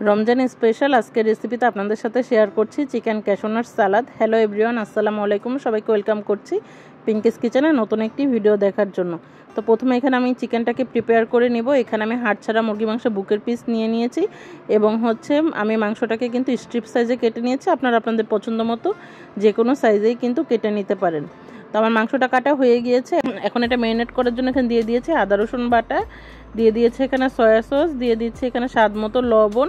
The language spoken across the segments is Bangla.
রমজান স্পেশাল আজকের রেসিপিতে আপনাদের সাথে শেয়ার করছি chicken cashew nut salad. Hello everyone, আসসালামু আলাইকুম। সবাইকে ওয়েলকাম করছি পিঙ্কিস কিচেনে নতুন একটি ভিডিও দেখার জন্য। তো প্রথমে এখানে আমি চিকেনটাকে প্রিপেয়ার করে নেব। এখানে আমি হাড় ছাড়া মুরগি মাংস বুকের পিস নিয়ে নিয়েছি এবং আমি মাংসটাকে কিন্তু স্ট্রিপ সাইজে কেটে নিয়েছি। আপনারা আপনাদের পছন্দ মতো যে কোনো সাইজেই কিন্তু কেটে নিতে পারেন। তো আমার মাংসটা কাটা হয়ে গিয়েছে। এখন এটা ম্যারিনেট করার জন্য এখানে দিয়ে দিয়েছি আদা রসুন বাটা, দিয়ে দিয়েছে এখানে সয়া সস, দিয়ে দিচ্ছি এখানে স্বাদ মতো লবণ,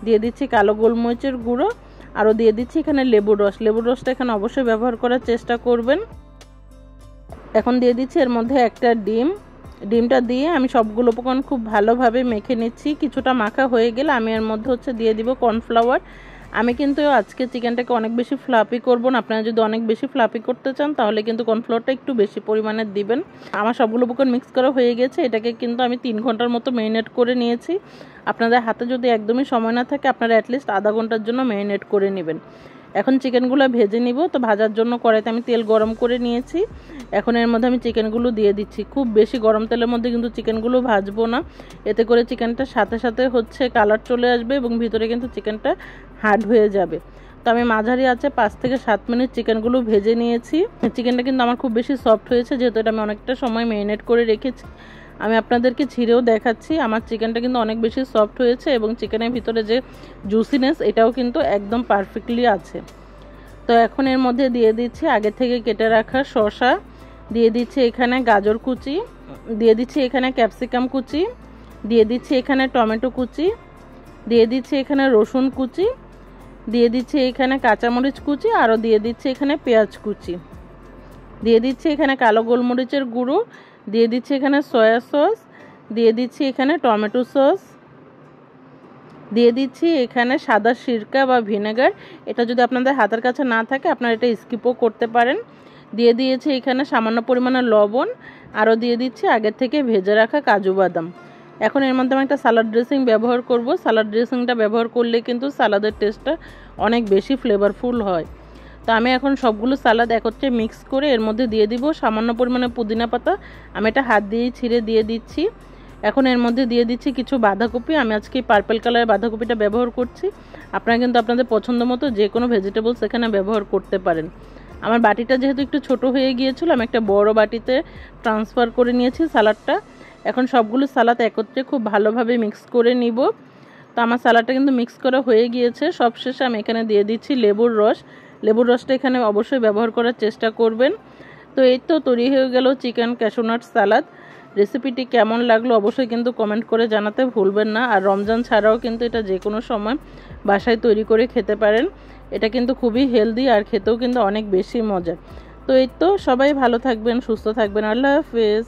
দিয়ে দিচ্ছি কালো গোলমরিচের গুঁড়ো, আরও দিয়ে দিচ্ছি এখানে লেবুর রস। লেবুর রসটা এখানে অবশ্যই ব্যবহার করার চেষ্টা করবেন। এখন দিয়ে দিচ্ছি এর মধ্যে একটা ডিমটা দিয়ে আমি সবগুলো উপকরণ খুব ভালোভাবে মেখে নিচ্ছি। কিছুটা মাখা হয়ে গেলে আমি এর মধ্যে দিয়ে দিব কর্নফ্লাওয়ার। আমি কিন্তু আজকে চিকেনটাকে অনেক বেশি ফ্লাফি করব না। আপনারা যদি অনেক বেশি ফ্লাফি করতে চান তাহলে কিন্তু কর্নফ্লাওয়ারটা একটু বেশি পরিমাণে দিবেন। আমার সবগুলো উপকরণ মিক্স করা হয়ে গেছে। এটাকে কিন্তু আমি 3 ঘন্টার মতো ম্যারিনেট করে নিয়েছি। আপনাদের হাতে যদি একদমই সময় না থাকে আপনারা অ্যাটলিস্ট আধা ঘন্টার জন্য ম্যারিনেট করে নেবেন। এখন চিকেনগুলো ভেজে নিব। তো ভাজার জন্য কড়াইতে আমি তেল গরম করে নিয়েছি। এখন এর মধ্যে আমি চিকেনগুলো দিয়ে দিচ্ছি। খুব বেশি গরম তেলের মধ্যে কিন্তু চিকেনগুলো ভাজবো না, এতে করে চিকেনটা সাথে সাথে কালার চলে আসবে এবং ভিতরে কিন্তু চিকেনটা হার্ড হয়ে যাবে। তো আমি মাঝারি আছে 5 থেকে 7 মিনিট চিকেনগুলো ভেজে নিয়েছি। চিকেনটা কিন্তু আমার খুব বেশি সফট হয়েছে, যেহেতু এটা আমি অনেকটা সময় ম্যারিনেট করে রেখেছি। আমি আপনাদেরকে ছিঁড়েও দেখাচ্ছি। আমার চিকেনটা কিন্তু অনেক বেশি সফট হয়েছে এবং চিকেনের ভিতরে যে জুসিনেস এটাও কিন্তু একদম পারফেক্টলি আছে। তো এখন এর মধ্যে দিয়ে দিচ্ছি আগে থেকে কেটে রাখা শসা, দিয়ে দিচ্ছি এখানে গাজর কুচি, দিয়ে দিচ্ছি এখানে ক্যাপসিকাম কুচি, দিয়ে দিচ্ছি এখানে টমেটো কুচি, দিয়ে দিচ্ছি এখানে রসুন কুচি, দিয়ে দিচ্ছি এখানে কাঁচামরিচ কুচি, আরও দিয়ে দিচ্ছি এখানে পেঁয়াজ কুচি, দিয়ে দিচ্ছি এখানে কালো গোলমরিচের গুঁড়ো, দিয়ে দিচ্ছি এখানে সয়া সস, দিয়ে দিচ্ছি এখানে টমেটো সস, দিয়ে দিচ্ছি এখানে সাদা সিরকা বা ভিনেগার। এটা যদি আপনাদের হাতের কাছে না থাকে আপনারা এটা স্কিপও করতে পারেন। দিয়ে দিয়েছি এখানে সামান্য পরিমাণে লবণ, আরও দিয়ে দিচ্ছি আগের থেকে ভেজে রাখা কাজু বাদাম। এখন এর মধ্যে আমি একটা সালাদ ড্রেসিং ব্যবহার করব। সালাদ ড্রেসিংটা ব্যবহার করলে কিন্তু সালাদের টেস্টটা অনেক বেশি ফ্লেভারফুল হয়। তো আমি এখন সবগুলো সালাদ একত্রে মিক্স করে এর মধ্যে দিয়ে দিব সামান্য পরিমাণে পুদিনা পাতা। আমি এটা হাত দিয়েই ছিঁড়ে দিয়ে দিচ্ছি। এখন এর মধ্যে দিয়ে দিচ্ছি কিছু বাঁধাকপি। আমি আজকে পার্পল কালারের বাঁধাকপিটা ব্যবহার করছি। আপনারা কিন্তু আপনাদের পছন্দ মতো যে কোনো ভেজিটেবলস এখানে ব্যবহার করতে পারেন। আমার বাটিটা যেহেতু একটু ছোট হয়ে গিয়েছিল, আমি একটা বড় বাটিতে ট্রান্সফার করে নিয়েছি সালাডটা। এখন সবগুলো সালাদ একত্রে খুব ভালোভাবে মিক্স করে নিব। তো আমার সালাডটা কিন্তু মিক্স করা হয়ে গিয়েছে। সবশেষে আমি এখানে দিয়ে দিচ্ছি লেবুর রস। লেবুর রসটা এখানে অবশ্যই ব্যবহার করার চেষ্টা করবেন। তো এই তো তৈরি হয়ে গেল চিকেন ক্যাশনাট সালাদ। রেসিপিটি কেমন লাগলো অবশ্যই কিন্তু কমেন্ট করে জানাতে ভুলবেন না। আর রমজান ছাড়াও কিন্তু এটা যে কোনো সময় বাসায় তৈরি করে খেতে পারেন। এটা কিন্তু খুবই হেলদি আর খেতেও কিন্তু অনেক বেশি মজা। তো এই তো সবাই ভালো থাকবেন, সুস্থ থাকবেন। আল্লাহ হাফেজ।